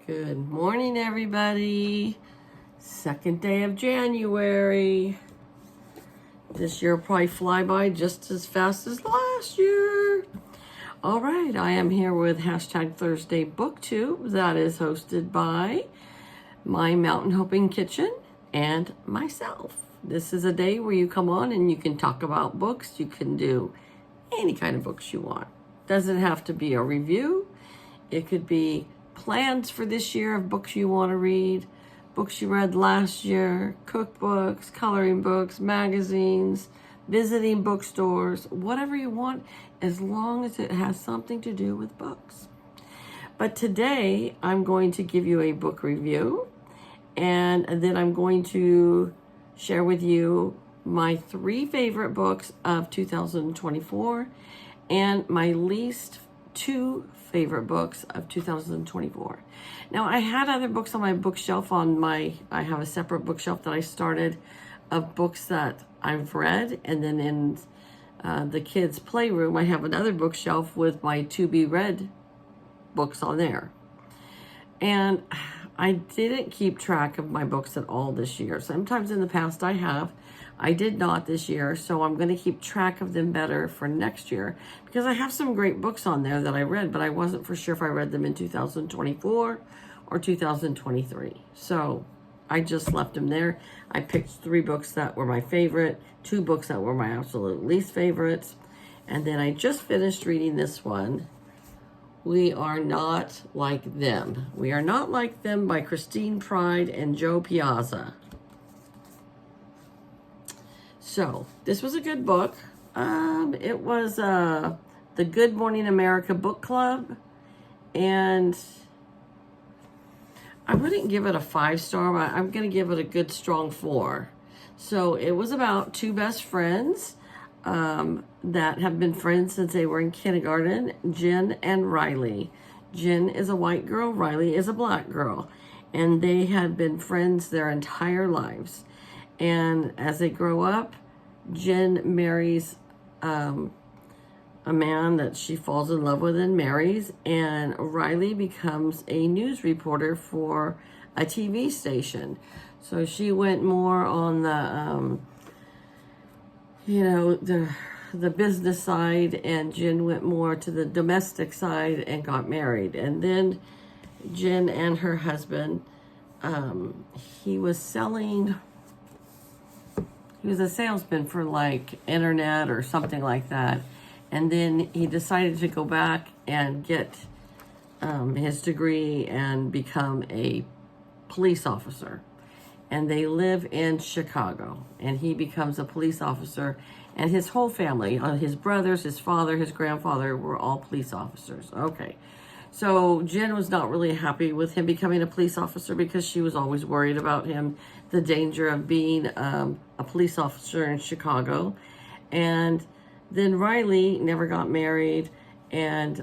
Good morning, everybody. Second day of January. This year will probably fly by just as fast as last year. All right, I am here with hashtag Thursday BookTube that is hosted by my Mountain Hoping Kitchen and myself. This is a day where you come on and you can talk about books. You can do any kind of books you want. Doesn't have to be a review. It could be plans for this year of books you want to read, books you read last year, cookbooks, coloring books, magazines, visiting bookstores, whatever you want, as long as it has something to do with books. But today I'm going to give you a book review, and then I'm going to share with you my 3 favorite books of 2024 and my least 2 favorite books of 2024. Now, I had other books on my bookshelf I have a separate bookshelf that I started of books that I've read, and then in the kids' playroom, I have another bookshelf with my to-be-read books on there. And I didn't keep track of my books at all this year. Sometimes in the past I have. I did not this year, so I'm going to keep track of them better for next year because I have some great books on there that I read, but I wasn't for sure if I read them in 2024 or 2023. So I just left them there. I picked 3 books that were my favorite, 2 books that were my absolute least favorites, and then I just finished reading this one, We Are Not Like Them. We Are Not Like Them by Christine Pride and Joe Piazza. So, this was a good book. It was the Good Morning America Book Club, and I wouldn't give it a 5-star, but I'm going to give it a good strong 4. So, it was about 2 best friends that have been friends since they were in kindergarten, Jen and Riley. Jen is a white girl, Riley is a black girl, and they had been friends their entire lives. And as they grow up, Jen marries a man that she falls in love with and marries, and Riley becomes a news reporter for a TV station. So she went more on the business side, and Jen went more to the domestic side and got married. And then Jen and her husband, he was a salesman for like internet or something like that. And then he decided to go back and get his degree and become a police officer. And they live in Chicago. And he becomes a police officer. And his whole family, his brothers, his father, his grandfather, were all police officers. Okay. So Jen was not really happy with him becoming a police officer because she was always worried about him, the danger of being a police officer in Chicago. And then Riley never got married and,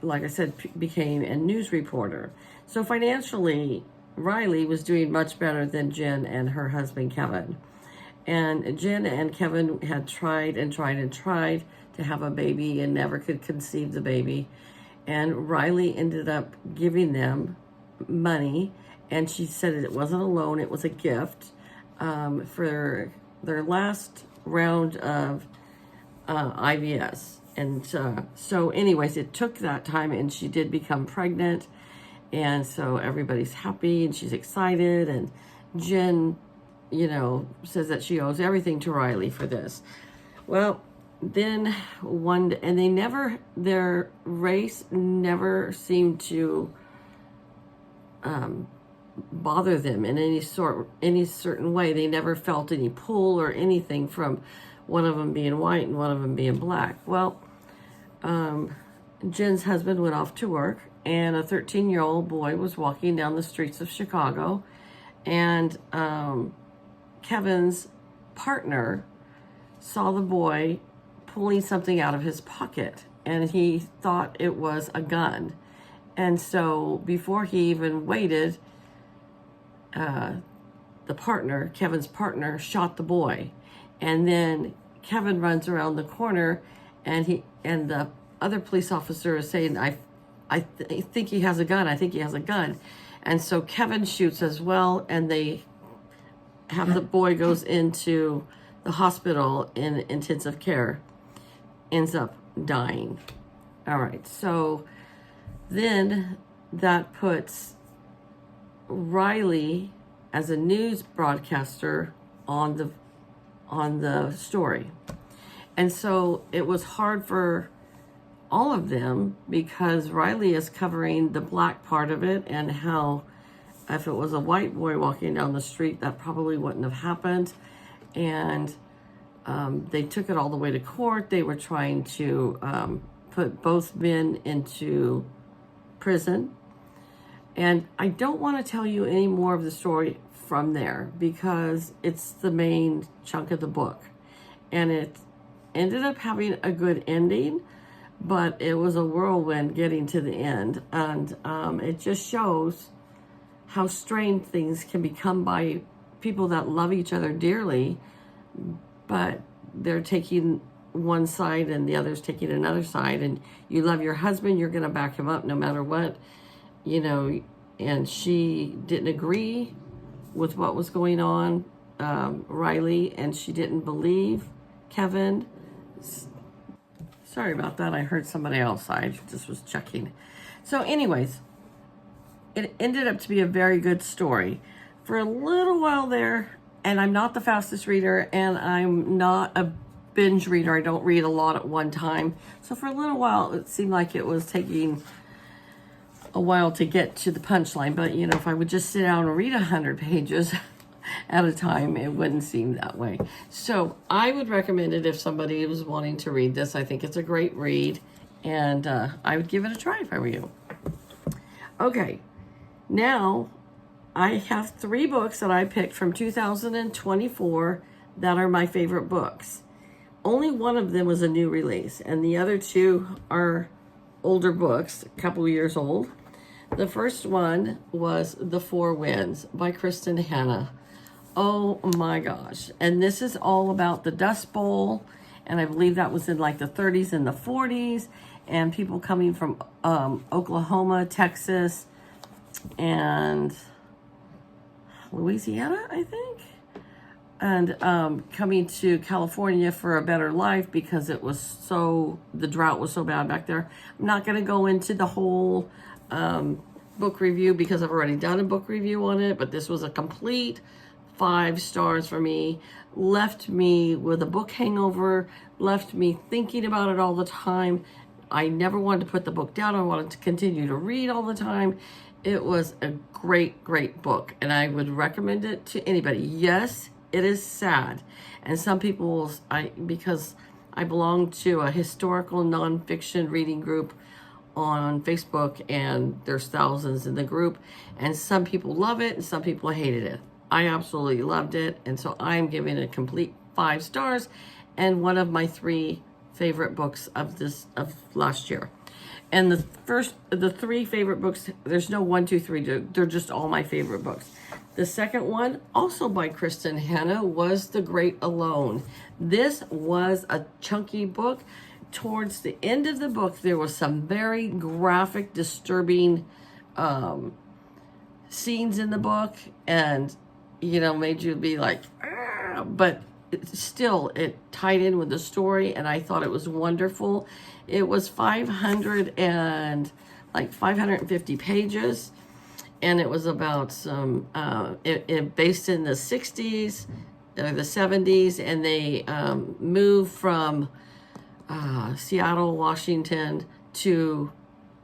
like I said, became a news reporter. So financially, Riley was doing much better than Jen and her husband, Kevin. And Jen and Kevin had tried and tried and tried to have a baby and never could conceive the baby. And Riley ended up giving them money, and she said it wasn't a loan, it was a gift for their last round of IVS. And so anyways, it took that time, and she did become pregnant, and so everybody's happy, and she's excited, and Jen, says that she owes everything to Riley for this. Well, then their race never seemed to bother them in any certain way. They never felt any pull or anything from one of them being white and one of them being black. Well, Jen's husband went off to work, and a 13-year-old boy was walking down the streets of Chicago, and Kevin's partner saw the boy pulling something out of his pocket, and he thought it was a gun. And so before he even waited, Kevin's partner shot the boy. And then Kevin runs around the corner, and the other police officer is saying, I think he has a gun. I think he has a gun. And so Kevin shoots as well, and they have the boy goes into the hospital in intensive care, ends up dying. All right, so then that puts Riley as a news broadcaster on the story. And so it was hard for all of them because Riley is covering the black part of it, and how if it was a white boy walking down the street, that probably wouldn't have happened. And they took it all the way to court. They were trying to put both men into prison. And I don't want to tell you any more of the story from there because it's the main chunk of the book. And it ended up having a good ending, but it was a whirlwind getting to the end. And it just shows how strange things can become by people that love each other dearly, but they're taking one side and the other's taking another side. And you love your husband, you're going to back him up no matter what, you know. And she didn't agree with what was going on, Riley, and she didn't believe Kevin. Sorry about that. I heard somebody else. I just was checking. So anyways, it ended up to be a very good story. For a little while there, and I'm not the fastest reader, and I'm not a binge reader. I don't read a lot at one time. So for a little while, it seemed like it was taking a while to get to the punchline. But, you know, if I would just sit down and read 100 pages at a time, it wouldn't seem that way. So I would recommend it if somebody was wanting to read this. I think it's a great read, and I would give it a try if I were you. Okay, now I have 3 books that I picked from 2024 that are my favorite books. Only one of them was a new release, and the other 2 are older books, a couple years old. The first one was The Four Winds by Kristen Hanna. Oh my gosh. And this is all about the Dust Bowl, and I believe that was in like the 30s and the 40s, and people coming from Oklahoma, Texas, and Louisiana, I think, and coming to California for a better life because it was the drought was so bad back there. I'm not going to go into the whole book review because I've already done a book review on it, but this was a complete 5 stars for me. Left me with a book hangover, left me thinking about it all the time. I never wanted to put the book down. I wanted to continue to read all the time. It was a great, great book, and I would recommend it to anybody. Yes, it is sad. And some people, because I belong to a historical nonfiction reading group on Facebook, and there's thousands in the group, and some people love it and some people hated it. I absolutely loved it, and so I'm giving it a complete 5 stars, and one of my 3 favorite books of last year. And the 3 favorite books, there's no 1, 2, 3, they're just all my favorite books. The second one, also by Kristen Hanna, was The Great Alone. This was a chunky book. Towards the end of the book, there was some very graphic, disturbing scenes in the book, and, you know, made you be like, ah! But it tied in with the story, and I thought it was wonderful. It was 550 pages, and it was about some it based in the 60s or the 70s, and they moved from Seattle, Washington to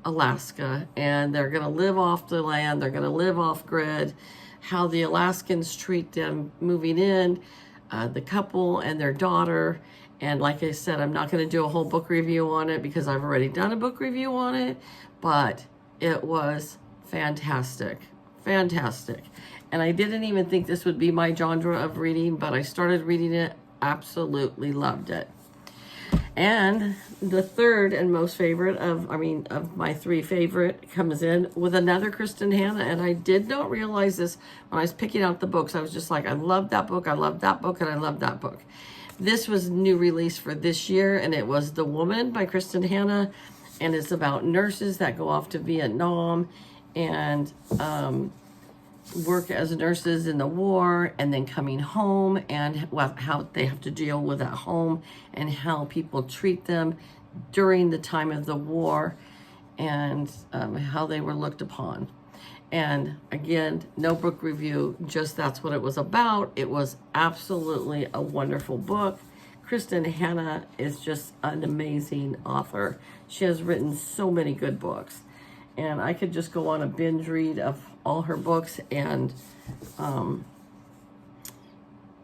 Alaska, and they're going to live off the land, they're going to live off grid, how the Alaskans treat them moving in, the couple and their daughter. And like I said, I'm not going to do a whole book review on it because I've already done a book review on it, but it was fantastic. Fantastic. And I didn't even think this would be my genre of reading, but I started reading it, absolutely loved it. And the third and most favorite of my 3 favorite comes in with another Kristen Hanna. And I did not realize this when I was picking out the books. I was just like, I love that book, I love that book, and I love that book. This was new release for this year, and it was The Woman by Kristen Hanna. and it's about nurses that go off to Vietnam and work as nurses in the war, and then coming home, and how they have to deal with at home, and how people treat them during the time of the war, and how they were looked upon. And again, no book review, just that's what it was about. It was absolutely a wonderful book. Kristen Hanna is just an amazing author. She has written so many good books, and I could just go on a binge read of all her books and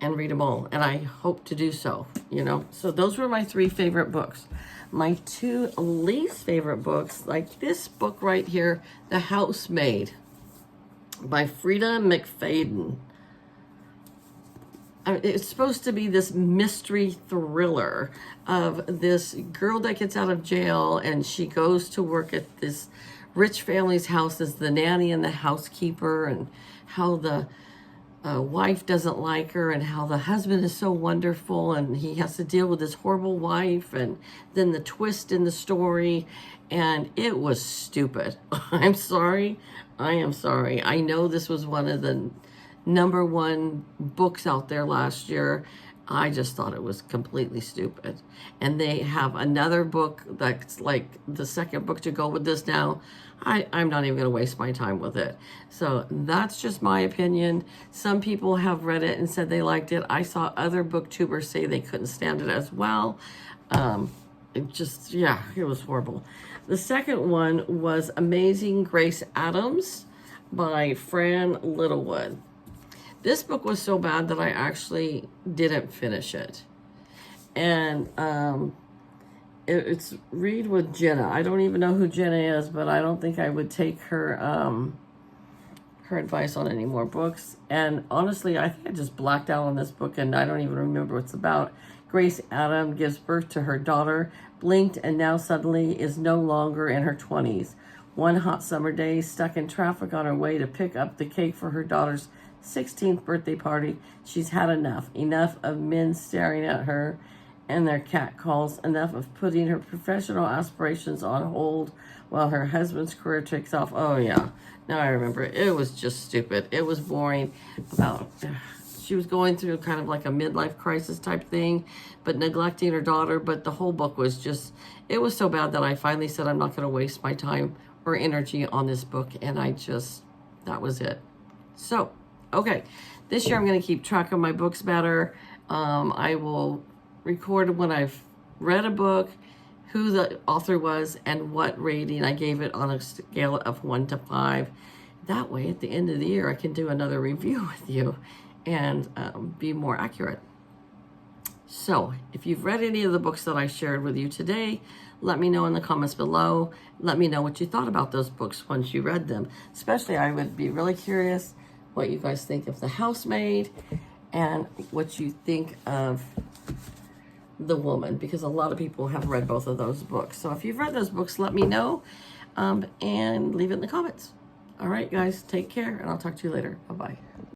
read them all, and I hope to do so, you know. So those were my 3 favorite books. My 2 least favorite books, like this book right here, The Housemaid by Frida McFadden. It's supposed to be this mystery thriller of this girl that gets out of jail, and she goes to work at this rich family's house as the nanny and the housekeeper, and how the wife doesn't like her, and how the husband is so wonderful, and he has to deal with this horrible wife, and then the twist in the story. And it was stupid. I'm sorry. I am sorry. I know this was one of the #1 books out there last year. I just thought it was completely stupid. And they have another book that's like the second book to go with this now. I'm not even going to waste my time with it. So that's just my opinion. Some people have read it and said they liked it. I saw other booktubers say they couldn't stand it as well. It just, yeah, it was horrible. The second one was Amazing Grace Adams by Fran Littlewood. This book was so bad that I actually didn't finish it. And it's read with Jenna. I don't even know who Jenna is, but I don't think I would take her advice on any more books. And honestly, I think I just blacked out on this book, and I don't even remember what it's about. Grace Adams gives birth to her daughter, blinked, and now suddenly is no longer in her 20s. One hot summer day, stuck in traffic on her way to pick up the cake for her daughter's 16th birthday party, she's had enough of men staring at her and their catcalls, enough of putting her professional aspirations on hold while her husband's career takes off. Oh yeah, now I remember. It was just stupid. It was boring. She was going through kind of like a midlife crisis type thing, but neglecting her daughter. But the whole book was just, it was so bad that I finally said I'm not going to waste my time or energy on this book, and that was it. So okay, this year I'm going to keep track of my books better. I will record when I've read a book, who the author was, and what rating I gave it on a scale of 1 to 5. That way, at the end of the year, I can do another review with you and be more accurate. So, if you've read any of the books that I shared with you today, let me know in the comments below. Let me know what you thought about those books once you read them. Especially, I would be really curious what you guys think of The Housemaid and what you think of The Woman, because a lot of people have read both of those books. So if you've read those books, let me know and leave it in the comments. All right, guys, take care, and I'll talk to you later. Bye-bye.